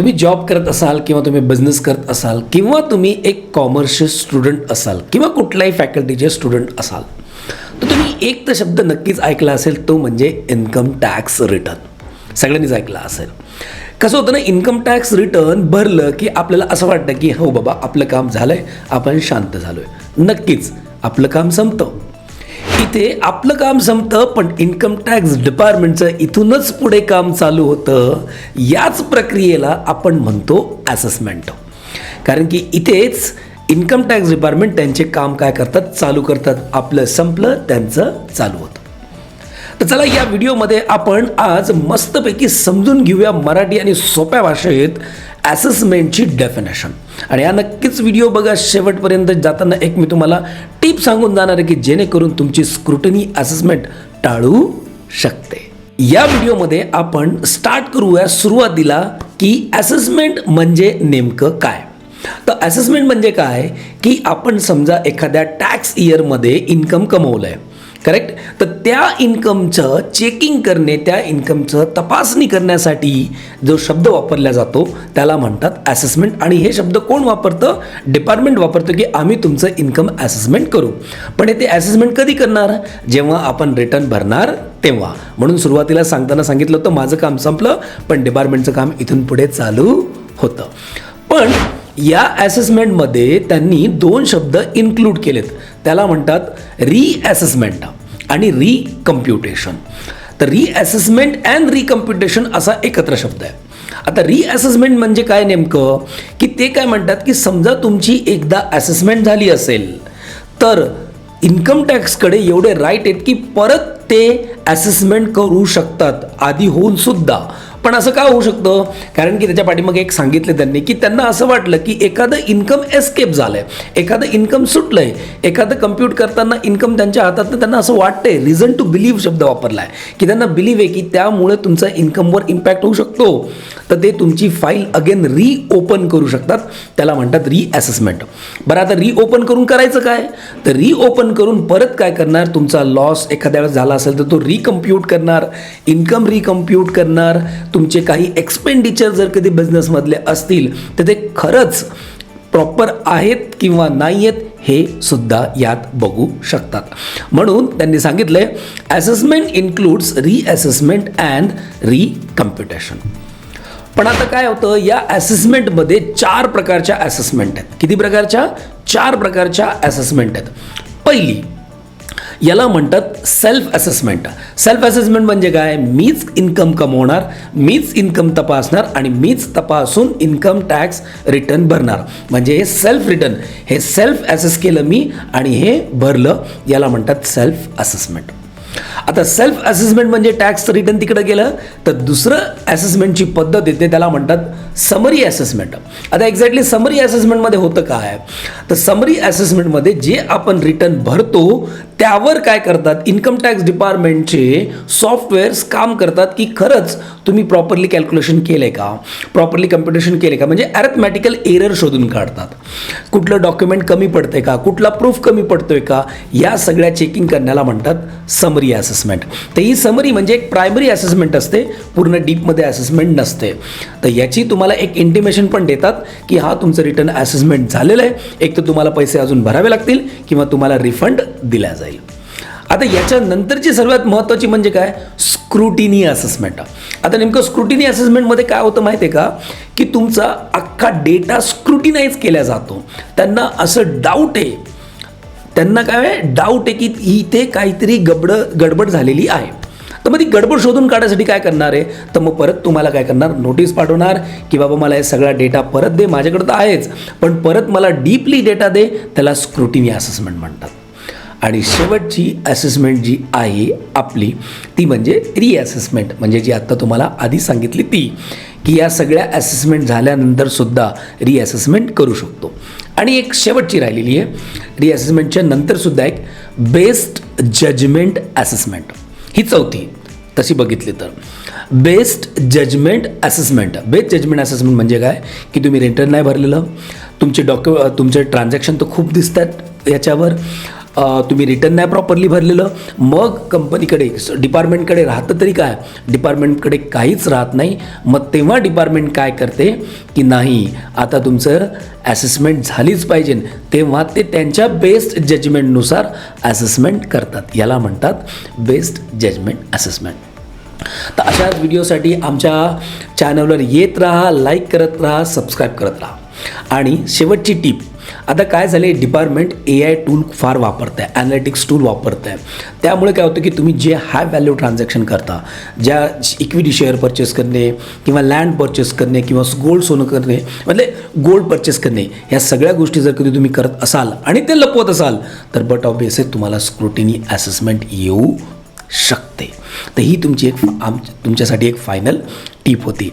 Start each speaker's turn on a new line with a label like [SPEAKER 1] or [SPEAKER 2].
[SPEAKER 1] तुम्ही जॉब करत असाल किंवा तुम्ही बिझनेस करत असाल किंवा तुम्ही एक कॉमर्सचे स्टुडंट असाल किंवा कुठल्याही फॅकल्टीचे स्टुडंट असाल तर तुम्ही एक तर शब्द नक्कीच ऐकला असेल, तो म्हणजे इन्कम टॅक्स रिटर्न. सगळ्यांनीच ऐकला असेल. कसं होतं ना, इन्कम टॅक्स रिटर्न भरलं की आपल्याला असं वाटतं की हो बाबा आपलं काम झालं आहे, आपण शांत झालो आहे. नक्कीच आपलं काम संपतं. इथे आपलं काम संपतं, पण इन्कम टॅक्स डिपार्टमेंटचं इथूनच पुढे काम चालू होतं. याच प्रक्रियेला आपण म्हणतो असेसमेंट. कारण की इथेच इन्कम टॅक्स डिपार्टमेंट त्यांचे काम काय करतात, चालू करतात. आपलं संपलं, त्यांचं चालू होतं. तर चला या व्हिडिओमध्ये आपण आज मस्तपैकी समजून घेऊया मराठी आणि सोप्या भाषेत असेसमेंटची डेफिनेशन. आणि हा नक्कीच व्हिडिओ बघा शेवटपर्यंत. जाताना एक मी तुम्हाला टिप सांगून जाणार आहे की जेणेकरून तुमची स्क्रुटनी असेसमेंट टाळू शकते. या व्हिडिओमध्ये आपण स्टार्ट करूया सुरुवातीला की असेसमेंट म्हणजे नेमकं काय. तर असेसमेंट म्हणजे काय की आपण समजा एखाद्या टॅक्स इयरमध्ये इन्कम कमवलं आहे, करेक्ट. तर त्या इन्कमचं चेकिंग करणे, त्या इन्कमचं तपासणी करण्यासाठी जो शब्द वापरला जातो त्याला म्हणतात असेसमेंट. आणि हे शब्द कोण वापरतं, डिपार्टमेंट वापरतं की आम्ही तुमचं इन्कम असेसमेंट करू. पण ते असेसमेंट कधी करणार, जेव्हा आपण रिटर्न भरणार तेव्हा. म्हणून सुरुवातीला सांगताना सांगितलं होतं माझं काम संपलं, पण डिपार्टमेंटचं काम इथून पुढे चालू होतं. पण या असेसमेंटमध्ये त्यांनी दोन शब्द इन्क्लूड केलेत. त्याला म्हणतात रिअसेसमेंट आणि रिकम्प्युटेशन. तर रिअसेसमेंट अँड रिकम्प्युटेशन असा एकत्र शब्द आहे. आता रिअसेसमेंट म्हणजे काय नेमकं, की ते काय म्हणतात की समजा तुमची एकदा असेसमेंट झाली असेल तर इन्कम टॅक्सकडे एवढे राईट आहेत की परत ते असेसमेंट करू शकतात आधी होऊन सुद्धा. पण असं का होऊ शकतं, कारण की त्याच्या पाठीमागे एक सांगितलं त्यांनी की त्यांना असं वाटलं की एखादं इन्कम एस्केप झालंय, एखादं इन्कम सुटलंय, एखादं कम्प्यूट करताना इन्कम त्यांच्या हातात. त्यांना असं वाटतंय, रिझन टू बिलीव्ह शब्द वापरला आहे की त्यांना बिलीव्ह आहे की त्यामुळे तुमचा इन्कमवर इम्पॅक्ट होऊ शकतो. तर ते तुमची फाईल अगेन रिओपन करू शकतात. त्याला म्हणतात रिअसेसमेंट. बरं, आता रिओपन करून करायचं काय, तर रिओपन करून परत काय करणार, तुमचा लॉस एखाद्या वेळेस झाला असेल तर तो रिकम्प्यूट करणार, इन्कम रिकम्प्यूट करणार. तुमचे काही एक्सपेंडिचर जर कधी बिझनेसमधले असतील तर ते खरंच प्रॉपर आहेत किंवा नाही आहेत हे सुद्धा यात बघू शकतात. म्हणून त्यांनी सांगितलंय असेसमेंट इन्क्लूड्स रिअसेसमेंट अँड रिकम्प्युटेशन. पण आता काय होतं, या असेसमेंटमध्ये 4 प्रकारच्या असेसमेंट आहेत. किती प्रकारच्या, 4 प्रकारच्या असेसमेंट आहेत. पहिली याला म्हणतात सेल्फ असेसमेंट. सेल्फ असेसमेंट म्हणजे काय, मीच इन्कम कमवणार, मीच इन्कम तपासणार आणि मीच तपासून इन्कम टॅक्स रिटर्न भरणार. म्हणजे हे सेल्फ रिटर्न, हे सेल्फ असेस केलं मी आणि हे भरलं, याला म्हणतात सेल्फ असेसमेंट. आता सेल्फ असेसमेंट म्हणजे टॅक्स रिटर्न तिकडे गेलं. तर दुसरं असेसमेंटची पद्धत येते, त्याला म्हणतात समरी असेसमेंट. आता एक्झॅक्टली समरी असेसमेंटमध्ये होतं काय, तर समरी असेसमेंटमध्ये जे आपण रिटर्न भरतो त्यावर काय करतात, इन्कम टॅक्स डिपार्टमेंटचे सॉफ्टवेअर्स काम करतात की खरंच तुम्ही प्रॉपरली कॅल्क्युलेशन केलं आहे का, प्रॉपरली कम्प्युटेशन केले का. म्हणजे अॅरिथमॅटिकल एरर शोधून काढतात. कुठलं डॉक्युमेंट कमी पडतंय का, कुठला प्रूफ कमी पडतोय का, या सगळ्या चेकिंग करण्याला म्हणतात समरी असेसमेंट. तर ही समरी म्हणजे एक प्रायमरी असेसमेंट असते, पूर्ण डीपमध्ये असेसमेंट नसते. तर याची तुम्हाला एक इंटिमेशन पण देतात की हा तुमचं रिटर्न असेसमेंट झालेलं आहे, एक तर तुम्हाला पैसे अजून भरावे लागतील किंवा तुम्हाला रिफंड दिला जाईल. आता याच्यानंतरची सर्वात महत्त्वाची म्हणजे काय, स्क्रुटिनी असेसमेंट. आता नेमकं स्क्रुटिनी असेसमेंटमध्ये काय होतं माहिती आहे का, की तुमचा अख्खा डेटा स्क्रुटिनाइज केला जातो. त्यांना असं डाऊट आहे, त्यांना काय डाऊट आहे की इथे काहीतरी गडबड झालेली आहे. तर मग ती गडबड शोधून काढण्यासाठी काय करणार आहे, तर मग परत तुम्हाला काय करणार, नोटीस पाठवणार की बाबा मला हे सगळा डेटा परत दे, माझ्याकडे तर आहेच पण परत मला डीपली डेटा दे. त्याला स्क्रुटिनी असेसमेंट म्हणतात. आणि शेवटची असेसमेंट जी आहे आपली ती म्हणजे रिअसेसमेंट. म्हणजे जी आत्ता तुम्हाला आधी सांगितली ती, की या सगळ्या असेसमेंट झाल्यानंतर सुद्धा रिअसेसमेंट करू शकतो. आणि एक शेवटची राहिलेली आहे रिअसेसमेंटच्या नंतरसुद्धा एक बेस्ड जजमेंट असेसमेंट. ही चौथी तशी बघितली तर based judgement assessment. Based judgement assessment म्हणजे काय, की तुम्ही रिटर्न नाही भरलेलं, तुमचे ट्रान्झॅक्शन तर खूप दिसतात याच्यावर, तुम्ही रिटर्न नाही प्रॉपरली भरलेलं, मग कंपनीकडे डिपार्टमेंटकडे राहतं तरी काय, डिपार्टमेंटकडे काहीच राहत नाही. मग तेव्हा डिपार्टमेंट काय करते की नाही आता तुमचं ॲसेसमेंट झालीच पाहिजे, तेव्हा ते त्यांच्या बेस्ट जजमेंटनुसार ॲसेसमेंट करतात. याला म्हणतात बेस्ट जजमेंट ॲसेसमेंट. तर अशाच व्हिडिओसाठी आमच्या चॅनलवर येत राहा, लाईक करत राहा, सबस्क्राईब करत राहा. आणि शेवटची टीप, आता काय झाले, डिपार्टमेंट AI टूल फार वापरत आहे, ॲनालिटिक्स टूल वापरत आहे. त्यामुळे काय होतं की तुम्ही जे हाय व्हॅल्यू ट्रान्झॅक्शन करता, ज्या इक्विटी शेअर परचेस करणे किंवा लँड परचेस करणे किंवा गोल्ड सोनं करणे, म्हणजे गोल्ड परचेस करणे, ह्या सगळ्या गोष्टी जर कधी तुम्ही करत असाल आणि ते लपवत असाल तर बट ऑब्वियसली तुम्हाला स्क्रुटिनी ॲसेसमेंट येऊ शकते. तर ही तुमची तुमच्यासाठी एक फायनल टीप होती.